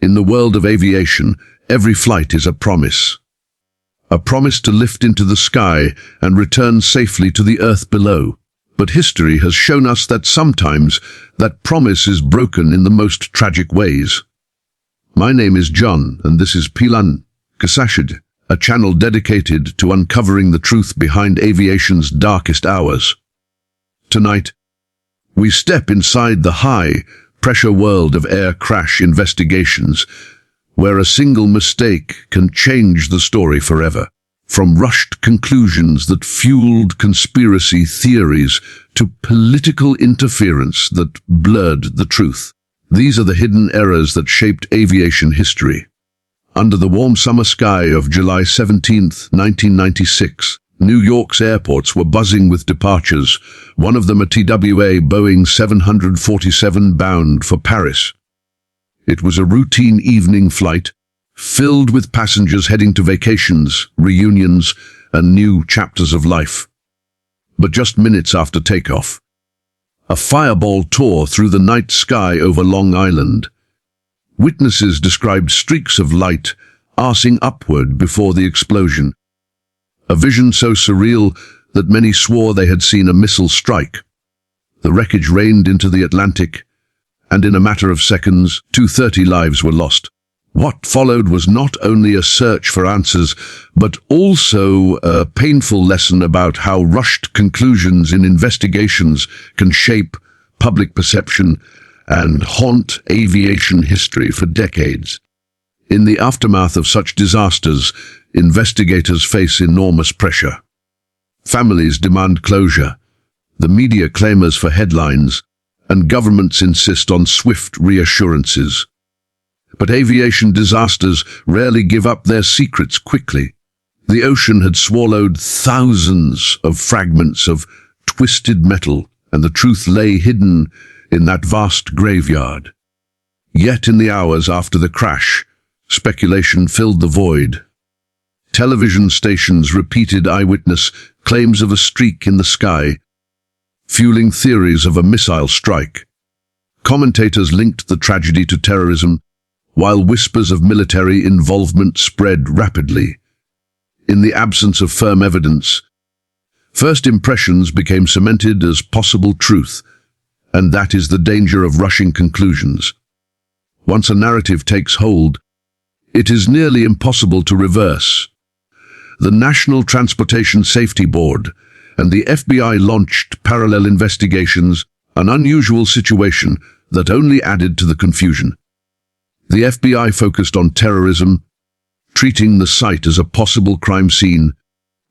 In the world of aviation, every flight is a promise. A promise to lift into the sky and return safely to the earth below. But history has shown us that sometimes that promise is broken in the most tragic ways. My name is Jhon, and this is Pilan Kasashid, a channel dedicated to uncovering the truth behind aviation's darkest hours. Tonight, we step inside the high-pressure world of air crash investigations, where a single mistake can change the story forever. From rushed conclusions that fueled conspiracy theories to political interference that blurred the truth. These are the hidden errors that shaped aviation history. Under the warm summer sky of July 17, 1996, New York's airports were buzzing with departures, one of them a TWA Boeing 747 bound for Paris. It was a routine evening flight, filled with passengers heading to vacations, reunions, and new chapters of life. But just minutes after takeoff, a fireball tore through the night sky over Long Island. Witnesses described streaks of light arcing upward before the explosion, a vision so surreal that many swore they had seen a missile strike. The wreckage rained into the Atlantic, and in a matter of seconds, 230 lives were lost. What followed was not only a search for answers, but also a painful lesson about how rushed conclusions in investigations can shape public perception and haunt aviation history for decades. In the aftermath of such disasters, investigators face enormous pressure. Families demand closure, the media clamors for headlines, and governments insist on swift reassurances. But aviation disasters rarely give up their secrets quickly. The ocean had swallowed thousands of fragments of twisted metal, and the truth lay hidden in that vast graveyard. Yet in the hours after the crash, speculation filled the void. Television stations repeated eyewitness claims of a streak in the sky, fueling theories of a missile strike. Commentators linked the tragedy to terrorism, while whispers of military involvement spread rapidly. In the absence of firm evidence, first impressions became cemented as possible truth, and that is the danger of rushing conclusions. Once a narrative takes hold, it is nearly impossible to reverse. The National Transportation Safety Board and the FBI launched parallel investigations, an unusual situation that only added to the confusion. The FBI focused on terrorism, treating the site as a possible crime scene,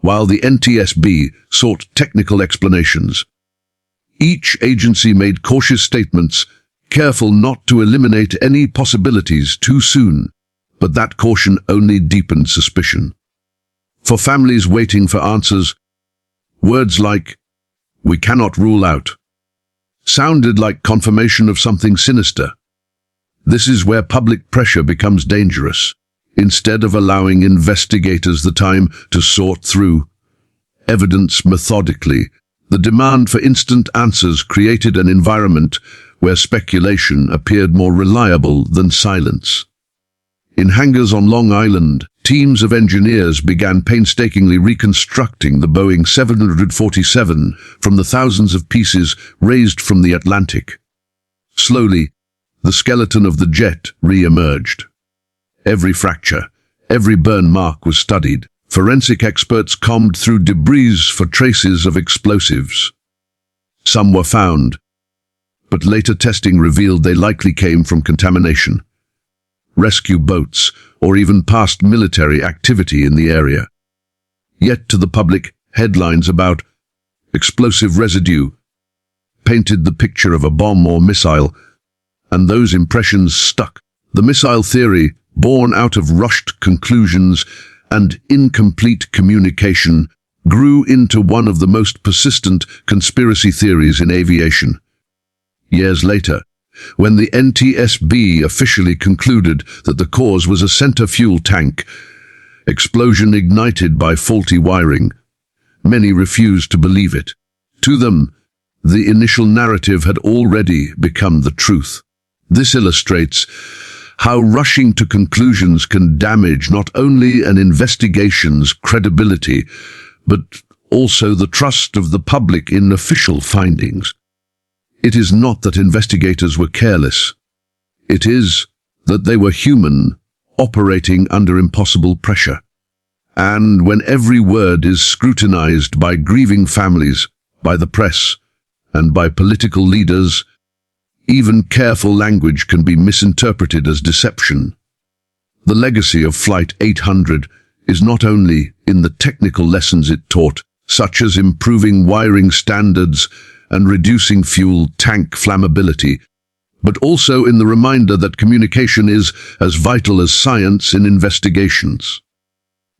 while the NTSB sought technical explanations. Each agency made cautious statements, careful not to eliminate any possibilities too soon, but that caution only deepened suspicion. For families waiting for answers, words like, "We cannot rule out," sounded like confirmation of something sinister. This is where public pressure becomes dangerous. Instead of allowing investigators the time to sort through evidence methodically, the demand for instant answers created an environment where speculation appeared more reliable than silence. In hangars on Long Island, teams of engineers began painstakingly reconstructing the Boeing 747 from the thousands of pieces raised from the Atlantic. Slowly, the skeleton of the jet re-emerged. Every fracture, every burn mark was studied. Forensic experts combed through debris for traces of explosives. Some were found, but later testing revealed they likely came from contamination, rescue boats, or even past military activity in the area. Yet to the public, headlines about explosive residue painted the picture of a bomb or missile, and those impressions stuck. The missile theory, born out of rushed conclusions and incomplete communication, grew into one of the most persistent conspiracy theories in aviation. Years later, when the NTSB officially concluded that the cause was a center fuel tank explosion ignited by faulty wiring, many refused to believe it. To them, the initial narrative had already become the truth. This illustrates how rushing to conclusions can damage not only an investigation's credibility, but also the trust of the public in official findings. It is not that investigators were careless. It is that they were human, operating under impossible pressure. And when every word is scrutinized by grieving families, by the press, and by political leaders, even careful language can be misinterpreted as deception. The legacy of Flight 800 is not only in the technical lessons it taught, such as improving wiring standards and reducing fuel tank flammability, but also in the reminder that communication is as vital as science in investigations.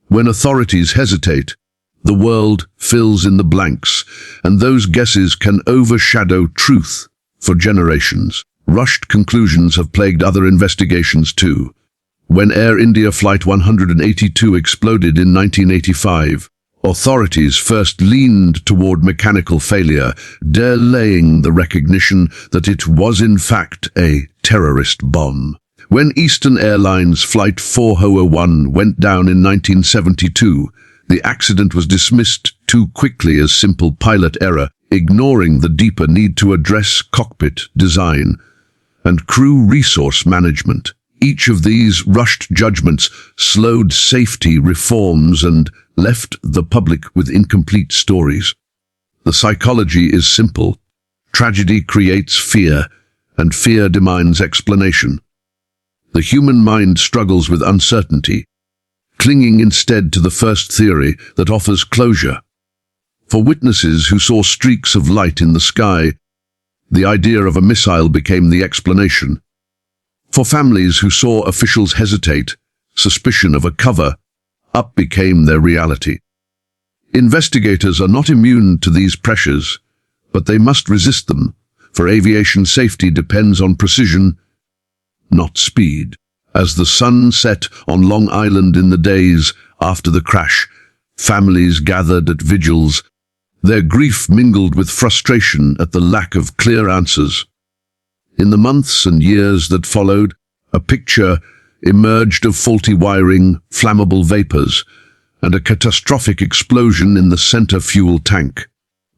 When authorities hesitate, the world fills in the blanks, and those guesses can overshadow truth for generations. Rushed conclusions have plagued other investigations too. When Air India Flight 182 exploded in 1985, authorities first leaned toward mechanical failure, delaying the recognition that it was in fact a terrorist bomb. When Eastern Airlines Flight 4001 went down in 1972, the accident was dismissed too quickly as simple pilot error, ignoring the deeper need to address cockpit design and crew resource management. Each of these rushed judgments slowed safety reforms and left the public with incomplete stories. The psychology is simple. Tragedy creates fear, and fear demands explanation. The human mind struggles with uncertainty, clinging instead to the first theory that offers closure. For witnesses who saw streaks of light in the sky, the idea of a missile became the explanation. For families who saw officials hesitate, suspicion of a cover-up became their reality. Investigators are not immune to these pressures, but they must resist them, for aviation safety depends on precision, not speed. As the sun set on Long Island in the days after the crash, families gathered at vigils. Their grief mingled with frustration at the lack of clear answers. In the months and years that followed, a picture emerged of faulty wiring, flammable vapors, and a catastrophic explosion in the center fuel tank.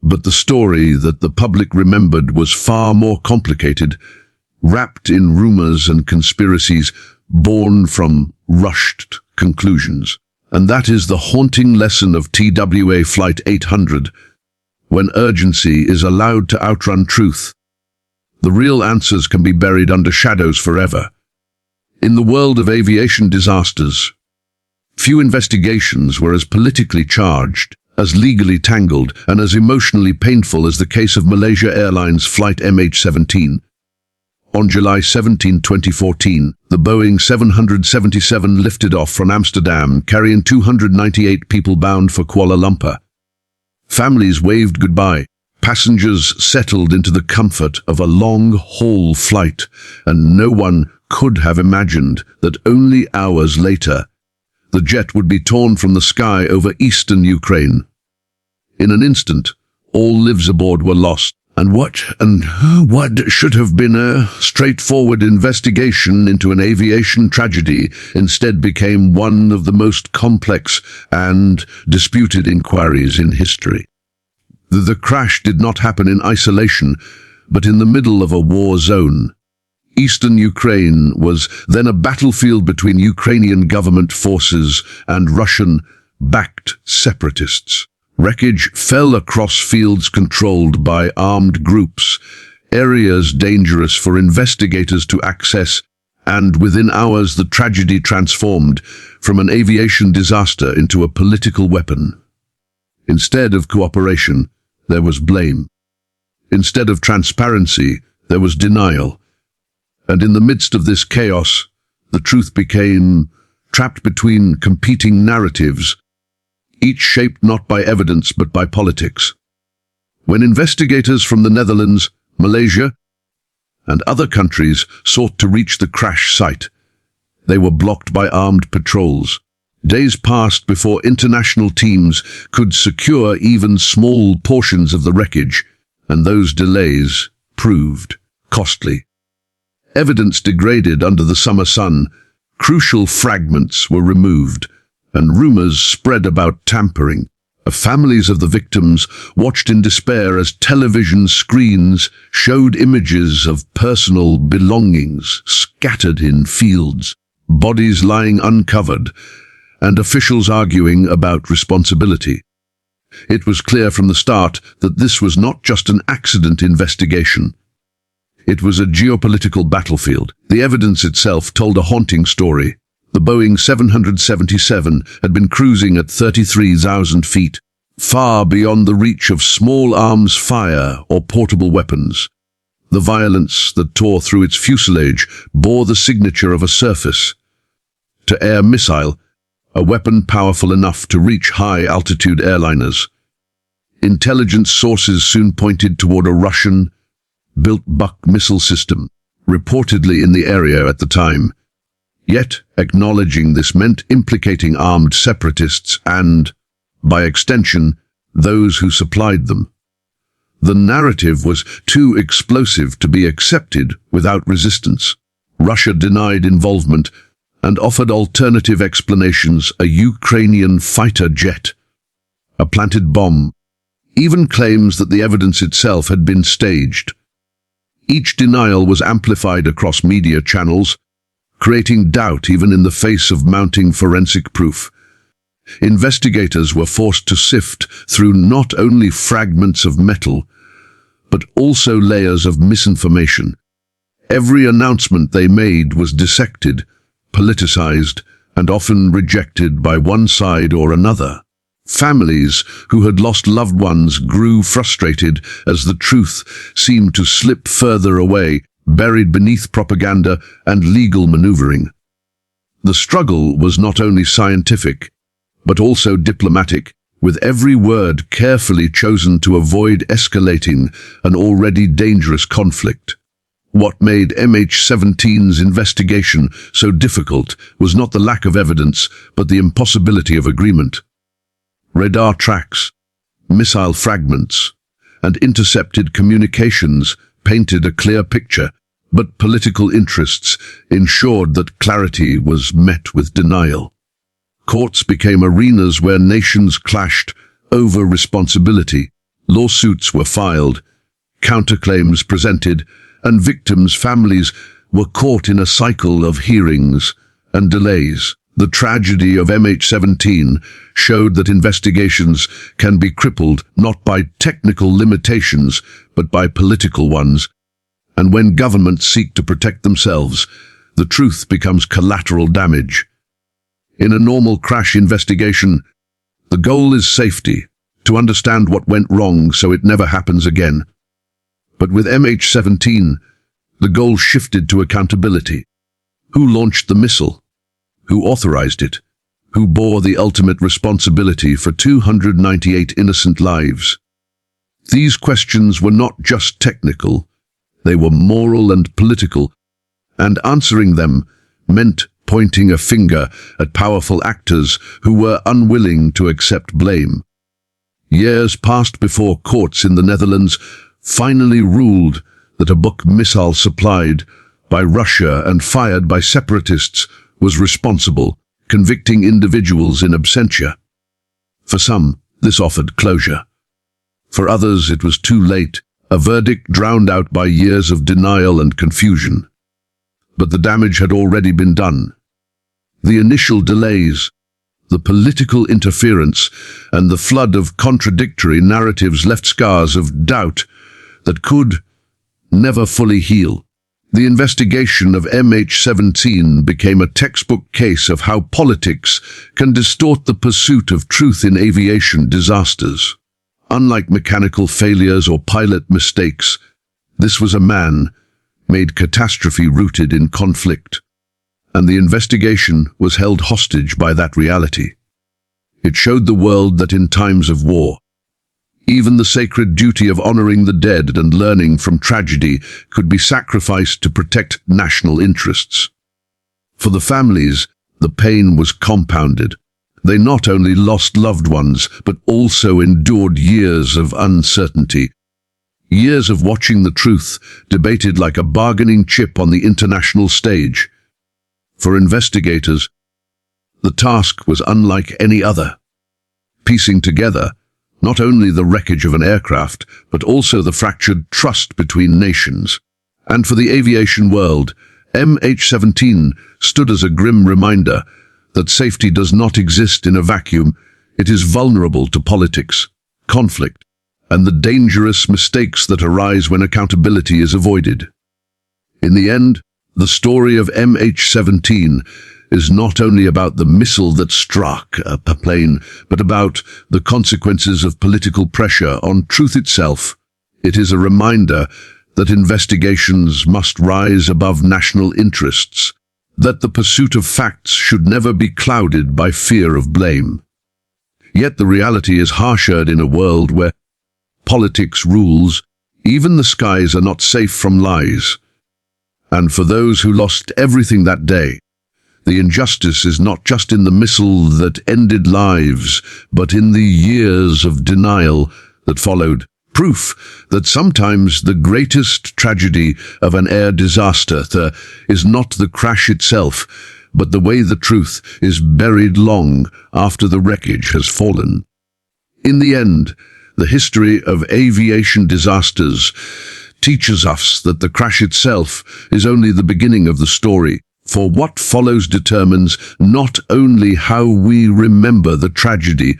But the story that the public remembered was far more complicated, wrapped in rumors and conspiracies born from rushed conclusions. And that is the haunting lesson of TWA Flight 800. When urgency is allowed to outrun truth, the real answers can be buried under shadows forever. In the world of aviation disasters, few investigations were as politically charged, as legally tangled, and as emotionally painful as the case of Malaysia Airlines Flight MH17. On July 17, 2014, the Boeing 777 lifted off from Amsterdam, carrying 298 people bound for Kuala Lumpur. Families waved goodbye. Passengers settled into the comfort of a long-haul flight, and no one could have imagined that only hours later, the jet would be torn from the sky over eastern Ukraine. In an instant, all lives aboard were lost, and what should have been a straightforward investigation into an aviation tragedy instead became one of the most complex and disputed inquiries in history. The crash did not happen in isolation, but in the middle of a war zone. Eastern Ukraine was then a battlefield between Ukrainian government forces and Russian-backed separatists. Wreckage fell across fields controlled by armed groups, areas dangerous for investigators to access, and within hours the tragedy transformed from an aviation disaster into a political weapon. Instead of cooperation, there was blame. Instead of transparency, there was denial. And in the midst of this chaos, the truth became trapped between competing narratives, each shaped not by evidence but by politics. When investigators from the Netherlands, Malaysia, and other countries sought to reach the crash site, they were blocked by armed patrols. Days passed before international teams could secure even small portions of the wreckage, and those delays proved costly. Evidence degraded under the summer sun, crucial fragments were removed, and rumors spread about tampering. Families of the victims watched in despair as television screens showed images of personal belongings scattered in fields, bodies lying uncovered, and officials arguing about responsibility. It was clear from the start that this was not just an accident investigation. It was a geopolitical battlefield. The evidence itself told a haunting story. The Boeing 777 had been cruising at 33,000 feet, far beyond the reach of small arms fire or portable weapons. The violence that tore through its fuselage bore the signature of a surface-to-air missile, a weapon powerful enough to reach high-altitude airliners. Intelligence sources soon pointed toward a Russian-built Buk missile system, reportedly in the area at the time. Yet, acknowledging this meant implicating armed separatists and, by extension, those who supplied them. The narrative was too explosive to be accepted without resistance. Russia denied involvement and offered alternative explanations: a Ukrainian fighter jet, a planted bomb, even claims that the evidence itself had been staged. Each denial was amplified across media channels, creating doubt even in the face of mounting forensic proof. Investigators were forced to sift through not only fragments of metal, but also layers of misinformation. Every announcement they made was dissected, politicized, and often rejected by one side or another. Families who had lost loved ones grew frustrated as the truth seemed to slip further away, buried beneath propaganda and legal maneuvering. The struggle was not only scientific, but also diplomatic, with every word carefully chosen to avoid escalating an already dangerous conflict. What made MH17's investigation so difficult was not the lack of evidence, but the impossibility of agreement. Radar tracks, missile fragments, and intercepted communications painted a clear picture, but political interests ensured that clarity was met with denial. Courts became arenas where nations clashed over responsibility. Lawsuits were filed, counterclaims presented, and victims' families were caught in a cycle of hearings and delays. The tragedy of MH17 showed that investigations can be crippled not by technical limitations, but by political ones. And when governments seek to protect themselves, the truth becomes collateral damage. In a normal crash investigation, the goal is safety, to understand what went wrong so it never happens again. But with MH17, the goal shifted to accountability. Who launched the missile? Who authorized it? Who bore the ultimate responsibility for 298 innocent lives? These questions were not just technical, they were moral and political, and answering them meant pointing a finger at powerful actors who were unwilling to accept blame. Years passed before courts in the Netherlands finally ruled that a Buk missile supplied by Russia and fired by separatists was responsible, convicting individuals in absentia. For some, this offered closure. For others, it was too late, a verdict drowned out by years of denial and confusion. But the damage had already been done. The initial delays, the political interference, and the flood of contradictory narratives left scars of doubt that could never fully heal. The investigation of MH17 became a textbook case of how politics can distort the pursuit of truth in aviation disasters. Unlike mechanical failures or pilot mistakes, this was a man-made catastrophe rooted in conflict, and the investigation was held hostage by that reality. It showed the world that in times of war, even the sacred duty of honoring the dead and learning from tragedy could be sacrificed to protect national interests. For the families, the pain was compounded. They not only lost loved ones, but also endured years of uncertainty. Years of watching the truth debated like a bargaining chip on the international stage. For investigators, the task was unlike any other, piecing together not only the wreckage of an aircraft, but also the fractured trust between nations. And for the aviation world, MH17 stood as a grim reminder that safety does not exist in a vacuum. It is vulnerable to politics, conflict, and the dangerous mistakes that arise when accountability is avoided. In the end, the story of MH17 is not only about the missile that struck a plane, but about the consequences of political pressure on truth itself. It is a reminder that investigations must rise above national interests, that the pursuit of facts should never be clouded by fear of blame. Yet the reality is harsher in a world where politics rules. Even the skies are not safe from lies. And for those who lost everything that day, the injustice is not just in the missile that ended lives, but in the years of denial that followed. Proof that sometimes the greatest tragedy of an air disaster is not the crash itself, but the way the truth is buried long after the wreckage has fallen. In the end, the history of aviation disasters teaches us that the crash itself is only the beginning of the story, for what follows determines not only how we remember the tragedy,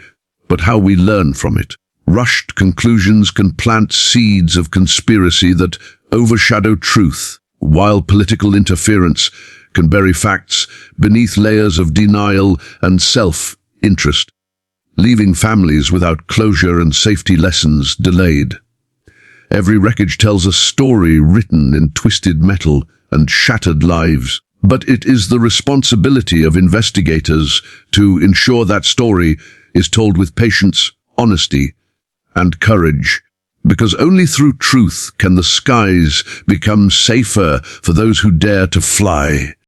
but how we learn from it. Rushed conclusions can plant seeds of conspiracy that overshadow truth, while political interference can bury facts beneath layers of denial and self-interest, leaving families without closure and safety lessons delayed. Every wreckage tells a story written in twisted metal and shattered lives. But it is the responsibility of investigators to ensure that story is told with patience, honesty, and courage, because only through truth can the skies become safer for those who dare to fly.